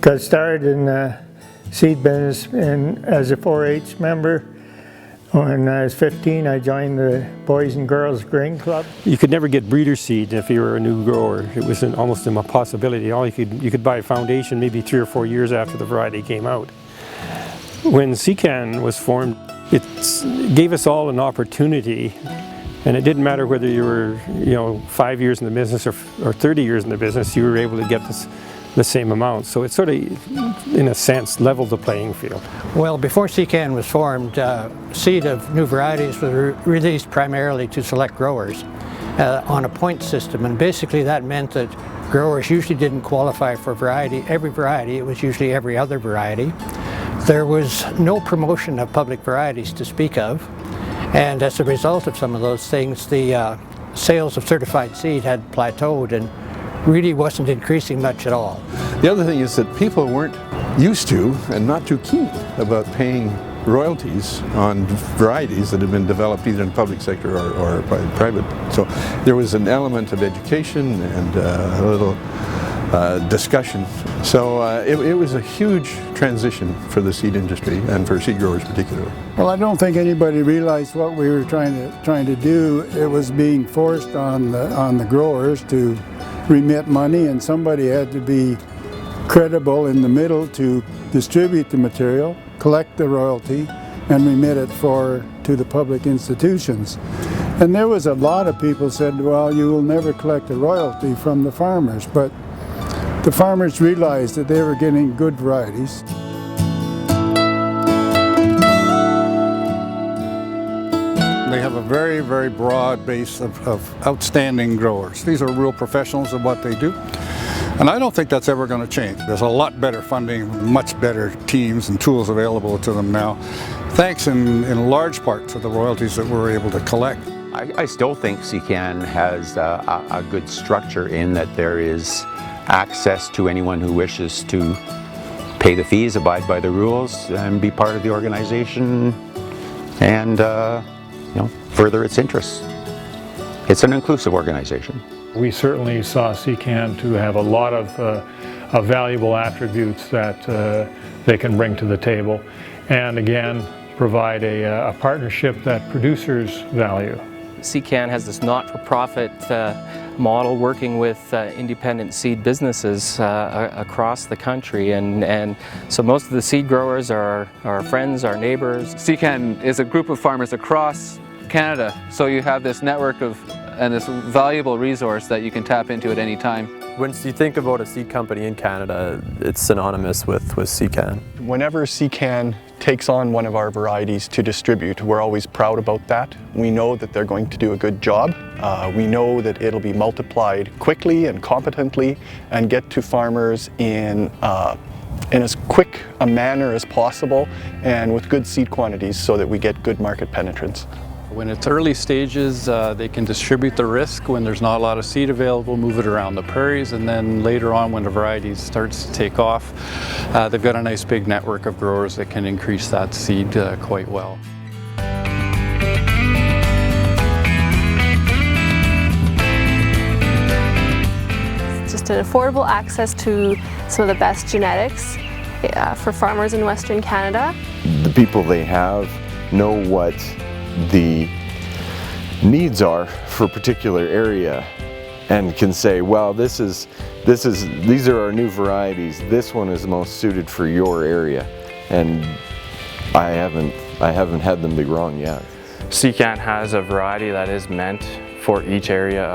Got started in the seed business as a 4-H member. When I was 15, I joined the Boys and Girls Grain Club. You could never get breeder seed if you were a new grower. It was almost an impossibility. You could buy a foundation maybe 3 or 4 years after the variety came out. When SeCan was formed, it gave us all an opportunity, and it didn't matter whether you were 5 years in the business or 30 years in the business, you were able to get the same amount. So it sort of, in a sense, leveled the playing field. Well, before SeCan was formed, seed of new varieties was released primarily to select growers on a point system, and basically that meant that growers usually didn't qualify for every variety. It was usually every other variety. There was no promotion of public varieties to speak of, and as a result of some of those things, the sales of certified seed had plateaued and really wasn't increasing much at all. The other thing is that people weren't used to and not too keen about paying royalties on varieties that had been developed either in the public sector or by private. So there was an element of education and a little discussion. So it was a huge transition for the seed industry and for seed growers particularly. Well, I don't think anybody realized what we were trying to do. It was being forced on the growers to remit money, and somebody had to be credible in the middle to distribute the material, collect the royalty, and remit it to the public institutions. And there was a lot of people said, well, you will never collect a royalty from the farmers, but the farmers realized that they were getting good varieties. They have a very, very broad base of outstanding growers. These are real professionals of what they do. And I don't think that's ever going to change. There's a lot better funding, much better teams and tools available to them now, thanks in large part to the royalties that we're able to collect. I still think SeCan has a good structure in that there is access to anyone who wishes to pay the fees, abide by the rules, and be part of the organization and further its interests. It's an inclusive organization. We certainly saw SeCan to have a lot of valuable attributes that they can bring to the table, and again provide a partnership that producers value. SeCan has this not-for-profit model working with independent seed businesses across the country, and so most of the seed growers are our friends, our neighbors. SeCan is a group of farmers across Canada, so you have this network and this valuable resource that you can tap into at any time. When you think about a seed company in Canada, it's synonymous with SeCan. Whenever SeCan takes on one of our varieties to distribute, we're always proud about that. We know that they're going to do a good job. We know that it'll be multiplied quickly and competently and get to farmers in as quick a manner as possible and with good seed quantities so that we get good market penetrance. When it's early stages, they can distribute the risk when there's not a lot of seed available, move it around the prairies, and then later on when the variety starts to take off, they've got a nice big network of growers that can increase that seed quite well. It's just an affordable access to some of the best genetics for farmers in Western Canada. The people they have know what the needs are for a particular area and can say, well, these are our new varieties, this one is the most suited for your area, and I haven't had them be wrong yet. SeCan has a variety that is meant for each area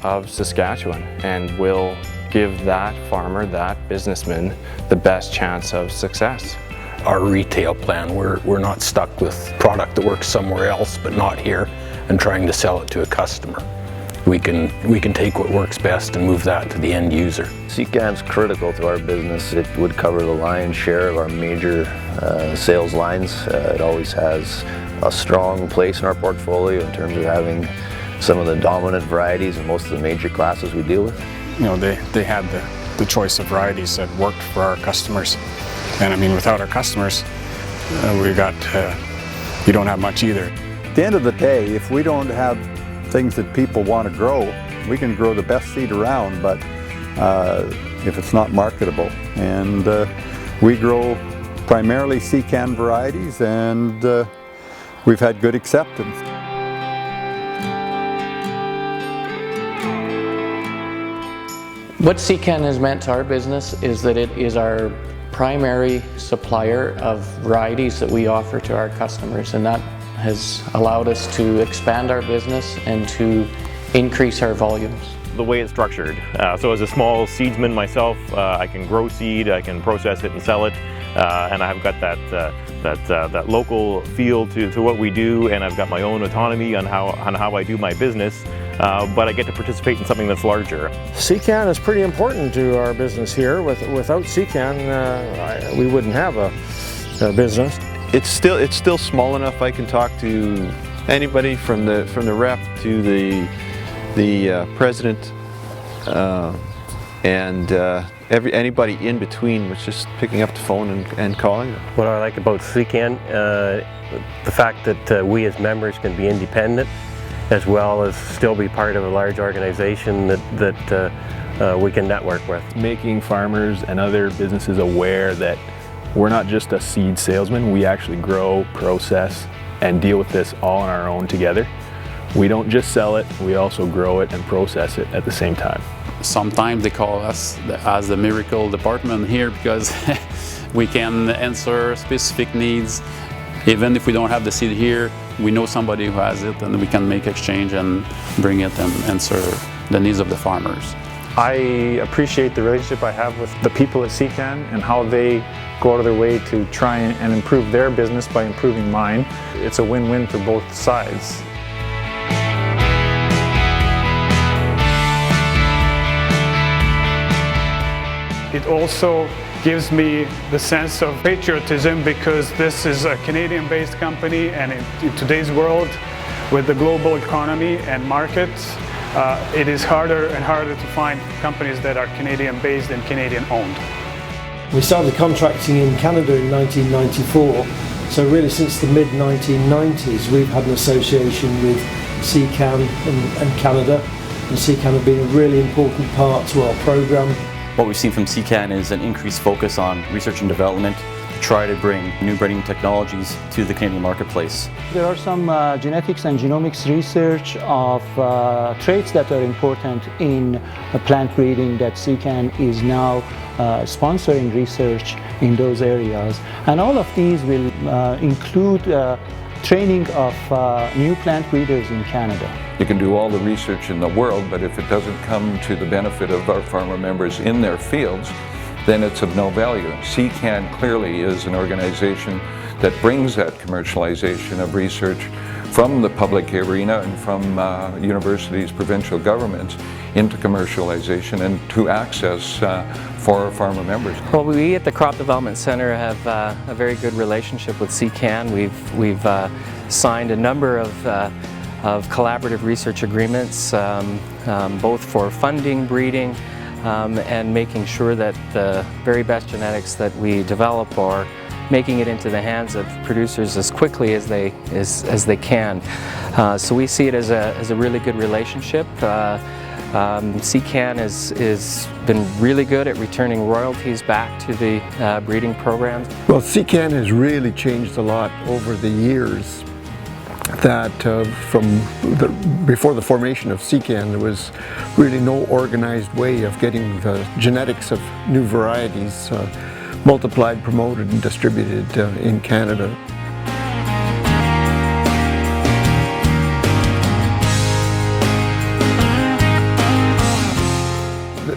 of Saskatchewan and will give that farmer, that businessman, the best chance of success. Our retail plan, we're not stuck with product that works somewhere else but not here and trying to sell it to a customer. We can take what works best and move that to the end user. SeCan's critical to our business. It would cover the lion's share of our major sales lines. It always has a strong place in our portfolio in terms of having some of the dominant varieties in most of the major classes we deal with. You know, they had the choice of varieties that worked for our customers. And I mean, without our customers, you don't have much either. At the end of the day, if we don't have things that people want to grow, we can grow the best seed around, but if it's not marketable. And we grow primarily SeCan varieties, and we've had good acceptance. What SeCan has meant to our business is that it is our primary supplier of varieties that we offer to our customers, and that has allowed us to expand our business and to increase our volumes. The way it's structured. So as a small seedsman myself, I can grow seed, I can process it and sell it, and I've got that local feel to what we do, and I've got my own autonomy on how I do my business, but I get to participate in something that's larger. SeCan is pretty important to our business here. Without SeCan, we wouldn't have a business. It's still small enough I can talk to anybody from the rep to the president, and anybody in between was just picking up the phone and calling them. What I like about SeCan, the fact that we as members can be independent as well as still be part of a large organization that we can network with. Making farmers and other businesses aware that we're not just a seed salesman, we actually grow, process, and deal with this all on our own together. We don't just sell it, we also grow it and process it at the same time. Sometimes they call us as the miracle department here because we can answer specific needs. Even if we don't have the seed here, we know somebody who has it, and we can make exchange and bring it and answer the needs of the farmers. I appreciate the relationship I have with the people at SeCan and how they go out of their way to try and improve their business by improving mine. It's a win-win for both sides. It also gives me the sense of patriotism because this is a Canadian-based company, and in today's world with the global economy and markets, it is harder and harder to find companies that are Canadian-based and Canadian-owned. We started contracting in Canada in 1994, so really since the mid-1990s we've had an association with SeCan and Canada, and SeCan have been a really important part to our program. What we've seen from SeCan is an increased focus on research and development to try to bring new breeding technologies to the Canadian marketplace. There are some genetics and genomics research of traits that are important in plant breeding that SeCan is now sponsoring research in those areas. And all of these will include training of new plant breeders in Canada. You can do all the research in the world, but if it doesn't come to the benefit of our farmer members in their fields, then it's of no value. SeCan clearly is an organization that brings that commercialization of research from the public arena and from universities, provincial governments into commercialization and to access for our farmer members. Well, we at the Crop Development Center have a very good relationship with SeCan. We've signed a number of collaborative research agreements, both for funding, breeding, and making sure that the very best genetics that we develop are making it into the hands of producers as quickly as they can. So we see it as a really good relationship. SeCan has been really good at returning royalties back to the breeding programs. Well, SeCan has really changed a lot over the years. That before the formation of SeCan, there was really no organized way of getting the genetics of new varieties multiplied, promoted, and distributed in Canada.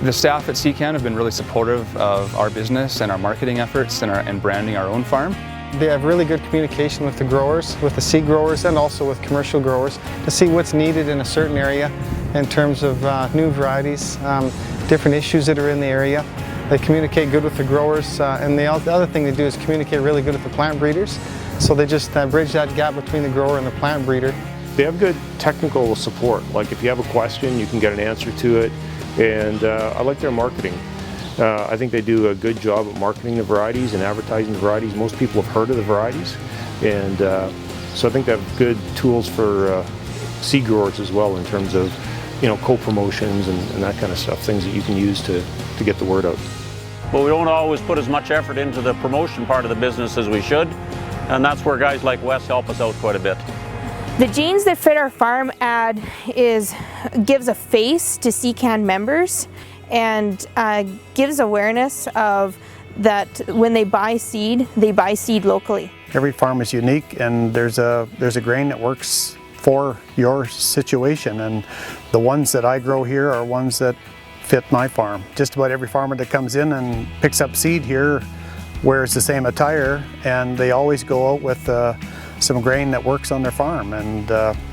The staff at SeCan have been really supportive of our business and our marketing efforts and branding our own farm. They have really good communication with the growers, with the seed growers, and also with commercial growers to see what's needed in a certain area in terms of new varieties, different issues that are in the area. They communicate good with the growers, and the other thing they do is communicate really good with the plant breeders. So they just bridge that gap between the grower and the plant breeder. They have good technical support. Like if you have a question, you can get an answer to it. And I like their marketing. I think they do a good job of marketing the varieties and advertising the varieties. Most people have heard of the varieties, and so I think they have good tools for seed growers as well in terms of co-promotions and that kind of stuff, things that you can use to get the word out. But we don't always put as much effort into the promotion part of the business as we should, and that's where guys like Wes help us out quite a bit. The Jeans That Fit Our Farm ad gives a face to SeCan members and gives awareness of that when they buy seed locally. Every farm is unique, and there's a grain that works for your situation, and the ones that I grow here are ones that fit my farm. Just about every farmer that comes in and picks up seed here wears the same attire, and they always go out with some grain that works on their farm, and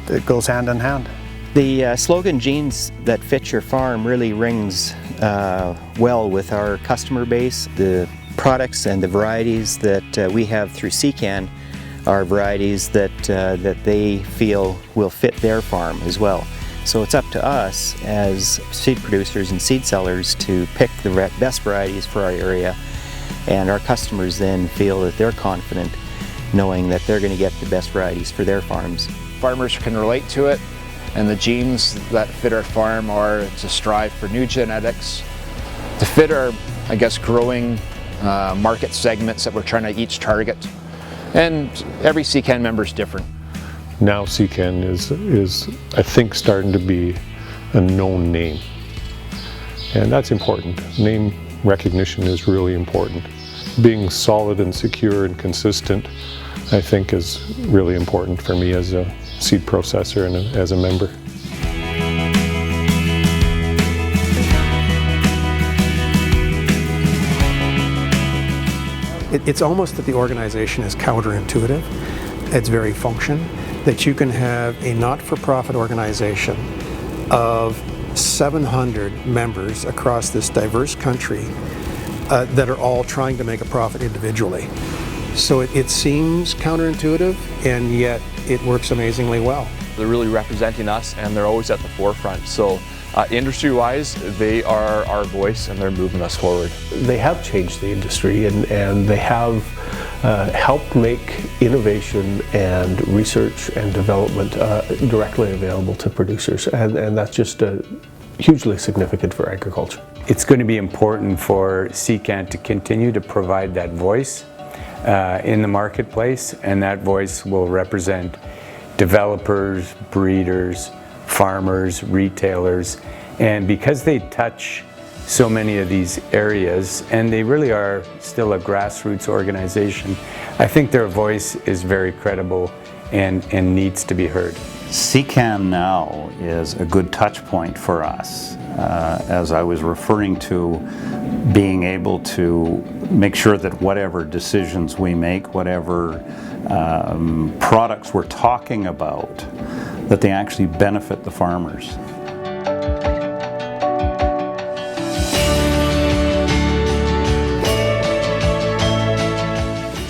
it goes hand in hand. The slogan "Jeans That Fit Your Farm" really rings well with our customer base. The products and the varieties that we have through SeCan are varieties that they feel will fit their farm as well. So it's up to us as seed producers and seed sellers to pick the best varieties for our area, and our customers then feel that they're confident knowing that they're going to get the best varieties for their farms. Farmers can relate to it, and the jeans that fit our farm are to strive for new genetics, to fit our, I guess, growing market segments that we're trying to each target. And every SeCan member is different. Now SeCan is I think starting to be a known name, and that's important. Name recognition is really important. Being solid and secure and consistent, I think, is really important for me as a seed processor and as a member. It's almost that the organization is counterintuitive. It's very function, that you can have a not-for-profit organization of 700 members across this diverse country that are all trying to make a profit individually. So it seems counterintuitive, and yet it works amazingly well. They're really representing us, and they're always at the forefront. So industry-wise, they are our voice, and they're moving us forward. They have changed the industry, and they have helped make innovation and research and development directly available to producers, and that's just hugely significant for agriculture. It's going to be important for SeCan to continue to provide that voice in the marketplace, and that voice will represent developers, breeders, farmers, retailers, and because they touch so many of these areas, and they really are still a grassroots organization, I think their voice is very credible and needs to be heard. SeCan now is a good touch point for us, as I was referring to, being able to make sure that whatever decisions we make, whatever products we're talking about, that they actually benefit the farmers.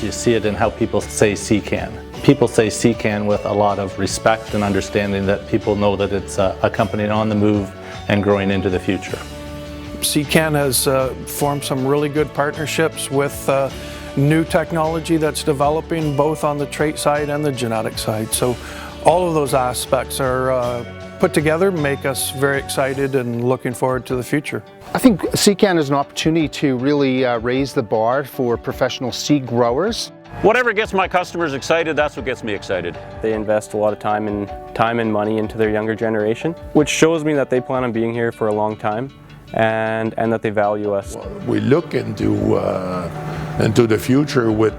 You see it in how people say SeCan. People say SeCan with a lot of respect and understanding that people know that it's a company on the move and growing into the future. SeCan has formed some really good partnerships with new technology that's developing both on the trait side and the genetic side. So all of those aspects are put together, make us very excited and looking forward to the future. I think SeCan is an opportunity to really raise the bar for professional seed growers. Whatever gets my customers excited, that's what gets me excited. They invest a lot of time and money into their younger generation, which shows me that they plan on being here for a long time and that they value us. We look into the future with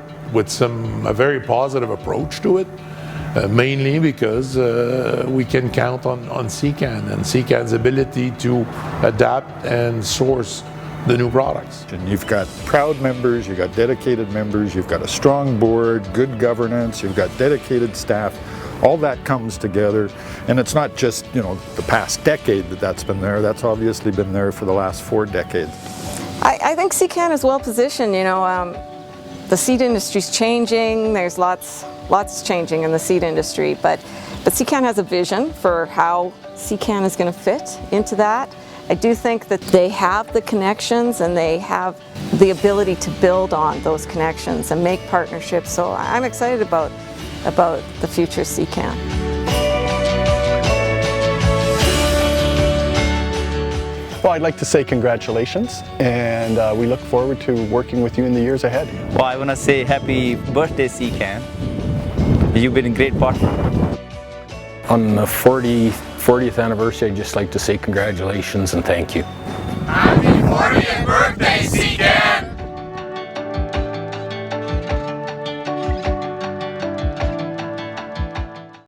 a very positive approach to it. Mainly because we can count on SeCan and SeCan's ability to adapt and source the new products. And you've got proud members, you've got dedicated members, you've got a strong board, good governance, you've got dedicated staff. All that comes together, and it's not just, you know, the past decade that's been there. That's obviously been there for the last 4 decades. I think SeCan is well positioned. You know, the seed industry's changing. There's lots changing in the seed industry, but SeCan has a vision for how SeCan is going to fit into that. I do think that they have the connections and they have the ability to build on those connections and make partnerships. So I'm excited about the future SeCan. Well, I'd like to say congratulations, and we look forward to working with you in the years ahead. Well, I want to say happy birthday, SeCan. You've been a great partner. On the 40th anniversary, I'd just like to say congratulations and thank you. Happy 40th birthday, SeCan!